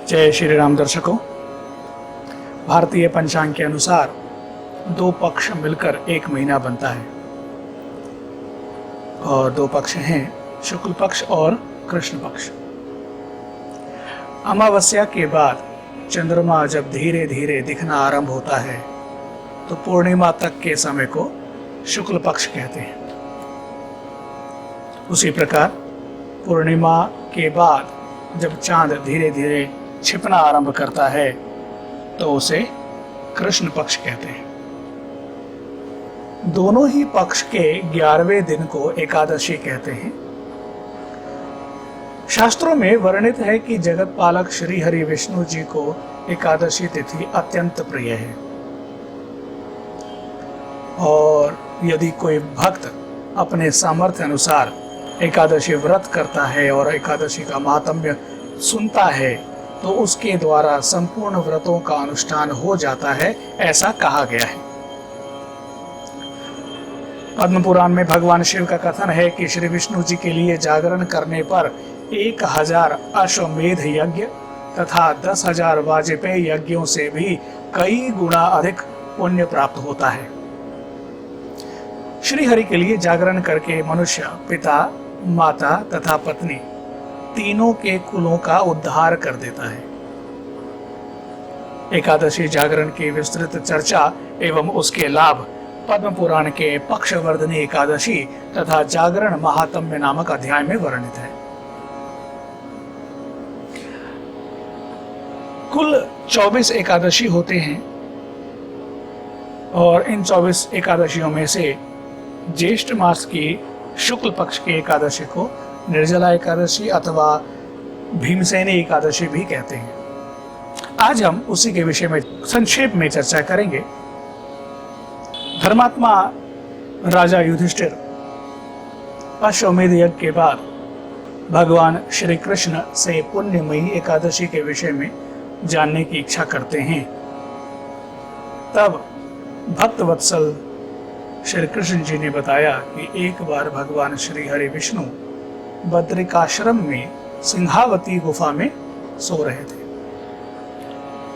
जय श्री राम दर्शकों। भारतीय पंचांग के अनुसार 2 पक्ष मिलकर 1 महीना बनता है और 2 पक्ष हैं शुक्ल पक्ष और कृष्ण पक्ष। अमावस्या के बाद चंद्रमा जब धीरे धीरे दिखना आरंभ होता है तो पूर्णिमा तक के समय को शुक्ल पक्ष कहते हैं। उसी प्रकार पूर्णिमा के बाद जब चांद धीरे धीरे छिपना आरंभ करता है तो उसे कृष्ण पक्ष कहते हैं। दोनों ही पक्ष के 11वें दिन को एकादशी कहते हैं। शास्त्रों में वर्णित है कि जगत पालक श्री हरि विष्णु जी को एकादशी तिथि अत्यंत प्रिय है और यदि कोई भक्त अपने सामर्थ्य अनुसार एकादशी व्रत करता है और एकादशी का महात्म्य सुनता है तो उसके द्वारा संपूर्ण व्रतों का अनुष्ठान हो जाता है, ऐसा कहा गया है। पद्म पुराण में भगवान शिव का कथन है कि श्री विष्णु जी के लिए जागरण करने पर 1000 अश्वमेध यज्ञ तथा 10,000 वाजपेय यज्ञों से भी कई गुना अधिक पुण्य प्राप्त होता है। श्री हरि के लिए जागरण करके मनुष्य पिता, माता तथा पत्नी तीनों के कुलों का उद्धार कर देता है। एकादशी जागरण की विस्तृत चर्चा एवं उसके लाभ पद्म पुराण के पक्षवर्धनी एकादशी तथा जागरण महात्म्य नामक अध्याय में वर्णित है। कुल 24 एकादशी होते हैं और इन 24 एकादशियों में से ज्येष्ठ मास की शुक्ल पक्ष की एकादशी को निर्जला एकादशी अथवा भीमसेनी एकादशी भी कहते हैं। आज हम उसी के विषय में संक्षेप में चर्चा करेंगे। धर्मात्मा राजा युधिष्ठिर अश्वमेध यज्ञ के बाद भगवान श्री कृष्ण से पुण्यमयी एकादशी के विषय में जानने की इच्छा करते हैं। तब भक्त वत्सल श्री कृष्ण जी ने बताया कि एक बार भगवान श्री हरि विष्णु बद्रिकाश्रम में सिंहावती गुफा में सो रहे थे।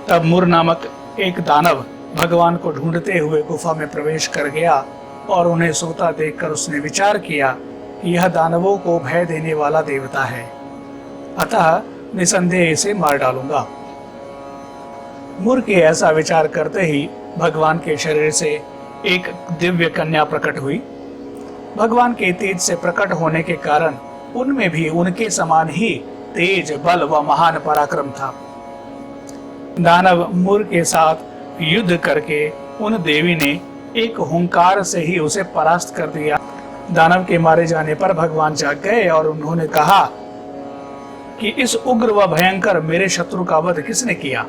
तब मुर नामक एक दानव भगवान को ढूंढते हुए गुफा में प्रवेश कर गया और उन्हें सोता देखकर उसने विचार किया कि यह दानवों को भय देने वाला देवता है, अतः निसंदेह इसे मार डालूंगा। मुर के ऐसा विचार करते ही भगवान के शरीर से एक दिव्य कन्या प्रकट हुई। भगवान के तेज से प्रकट होने के कारण उनमें भी उनके समान ही तेज, बल व महान पराक्रम था। दानव मुर के साथ युद्ध करके उन देवी ने एक हुंकार से ही उसे परास्त कर दिया। दानव के मारे जाने पर भगवान जाग गए और उन्होंने कहा कि इस उग्र व भयंकर मेरे शत्रु का वध किसने किया?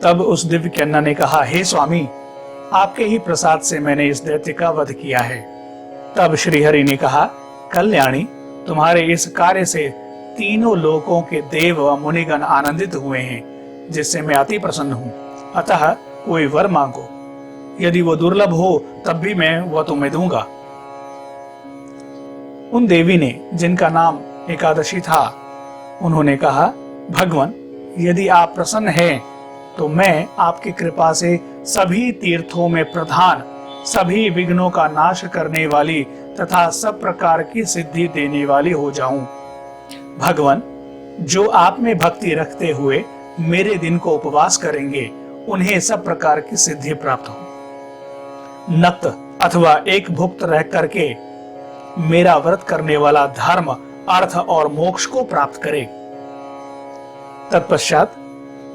तब उस दिव्य कन्या ने कहा, हे स्वामी, आपके ही प्रसाद से मैंने इस दैत्य का वध किया है। तब श्री हरि ने कहा, कल्याणी, तुम्हारे इस कार्य से तीनों लोकों के देव व मुनिगण आनंदित हुए हैं, जिससे मैं अति प्रसन्न हूं। अतः कोई वर मांगो, यदि वो दुर्लभ हो तब भी मैं वह तुम्हें दूंगा। उन देवी ने, जिनका नाम एकादशी था, उन्होंने कहा, भगवान, यदि आप प्रसन्न हैं तो मैं आपकी कृपा से सभी तीर्थों में प्रधान, सभी विघ्नों का नाश करने वाली तथा सब प्रकार की सिद्धि देने वाली हो जाऊं। भगवान, जो आप में भक्ति रखते हुए मेरे दिन को उपवास करेंगे, उन्हें सब प्रकार की सिद्धि प्राप्त हो। नक्त अथवा एक भुक्त रह करके मेरा व्रत करने वाला धर्म, अर्थ और मोक्ष को प्राप्त करे। तत्पश्चात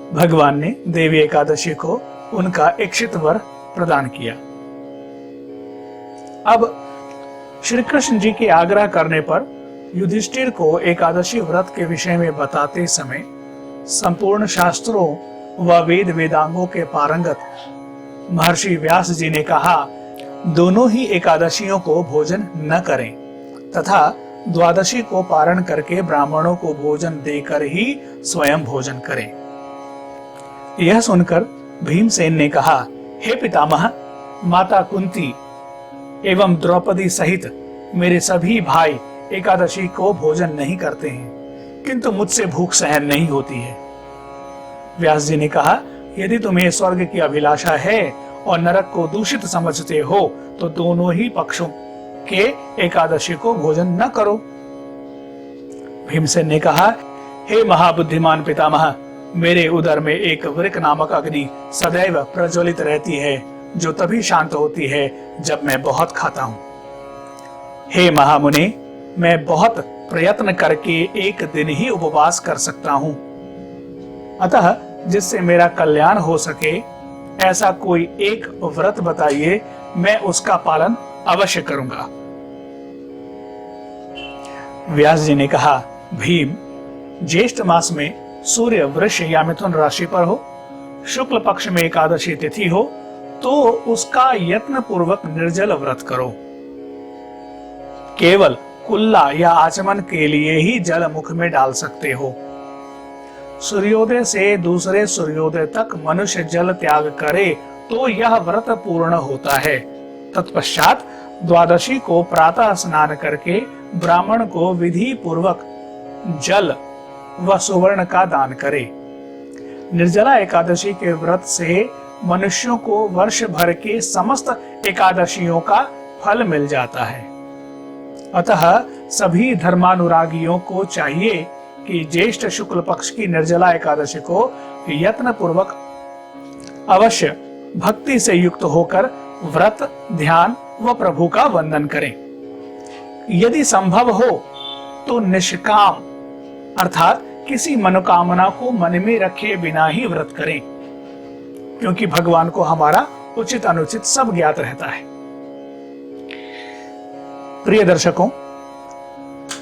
भगवान ने देवी एकादशी को उनका इच्छित वर प्रदान किया। अब श्री कृष्ण जी के आग्रह करने पर युधिष्ठिर को एकादशी व्रत के विषय में बताते समय संपूर्ण शास्त्रों व वेद वेदांगों के पारंगत महर्षि व्यास जी ने कहा, दोनों ही एकादशियों को भोजन न करें तथा द्वादशी को पारण करके ब्राह्मणों को भोजन देकर ही स्वयं भोजन करें। यह सुनकर भीमसेन ने कहा, हे पितामह, माता कुंती एवं द्रौपदी सहित मेरे सभी भाई एकादशी को भोजन नहीं करते हैं, किंतु मुझसे भूख सहन नहीं होती है। व्यास जी ने कहा, यदि तुम्हें स्वर्ग की अभिलाषा है और नरक को दूषित समझते हो तो दोनों ही पक्षों के एकादशी को भोजन न करो। भीमसेन ने कहा, हे महाबुद्धिमान पितामह, मेरे उदर में एक वृक नामक अग्नि सदैव प्रज्वलित रहती है, जो तभी शांत होती है जब मैं बहुत खाता हूं। हे महामुनि, मैं बहुत प्रयत्न करके एक दिन ही उपवास कर सकता हूं। अतः जिससे मेरा कल्याण हो सके ऐसा कोई एक व्रत बताइए, मैं उसका पालन अवश्य करूंगा। व्यास जी ने कहा, भीम, ज्येष्ठ मास में सूर्य वृष या मिथुन राशि पर हो, शुक्ल पक्ष में एकादशी तिथि हो, तो उसका यत्न पूर्वक निर्जल व्रत करो। केवल कुल्ला या आचमन के लिए ही जल मुख में डाल सकते हो। सूर्योदय से दूसरे सूर्योदय तक मनुष्य जल त्याग करे तो यह व्रत पूर्ण होता है। तत्पश्चात द्वादशी को प्रातः स्नान करके ब्राह्मण को विधि पूर्वक जल व सुवर्ण का दान करे। निर्जला एकादशी के व्रत से मनुष्यों को वर्ष भर के समस्त एकादशियों का फल मिल जाता है। अतः सभी धर्मानुरागियों को चाहिए कि ज्येष्ठ शुक्ल पक्ष की निर्जला एकादशी को यत्न पूर्वक अवश्य भक्ति से युक्त होकर व्रत, ध्यान व प्रभु का वंदन करें। यदि संभव हो तो निष्काम अर्थात किसी मनोकामना को मन में रखे बिना ही व्रत करें, क्योंकि भगवान को हमारा उचित अनुचित सब ज्ञात रहता है। प्रिय दर्शकों,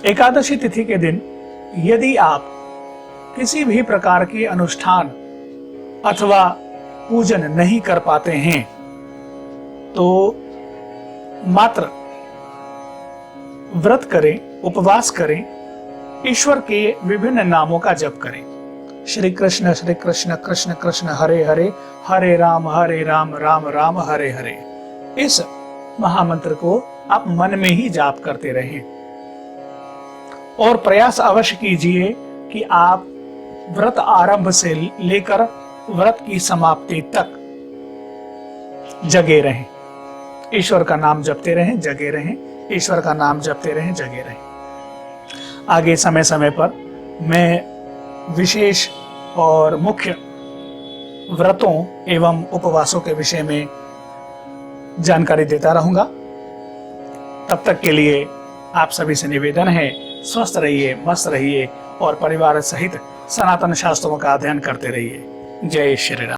एकादशी तिथि के दिन यदि आप किसी भी प्रकार के अनुष्ठान अथवा पूजन नहीं कर पाते हैं तो मात्र व्रत करें, उपवास करें, ईश्वर के विभिन्न नामों का जप करें। श्री कृष्ण कृष्ण कृष्ण हरे हरे, हरे राम राम राम हरे हरे। इस महामंत्र को आप मन में ही जाप करते रहें और प्रयास अवश्य कीजिए कि आप व्रत आरंभ से लेकर व्रत की समाप्ति तक जगे रहें। ईश्वर का नाम जपते रहें, जगे रहें, ईश्वर का नाम जपते रहें, जगे रहें। आगे समय समय पर मैं विशेष और मुख्य व्रतों एवं उपवासों के विषय में जानकारी देता रहूंगा। तब तक के लिए आप सभी से निवेदन है, स्वस्थ रहिए, मस्त रहिए और परिवार सहित सनातन शास्त्रों का अध्ययन करते रहिए। जय श्री राम।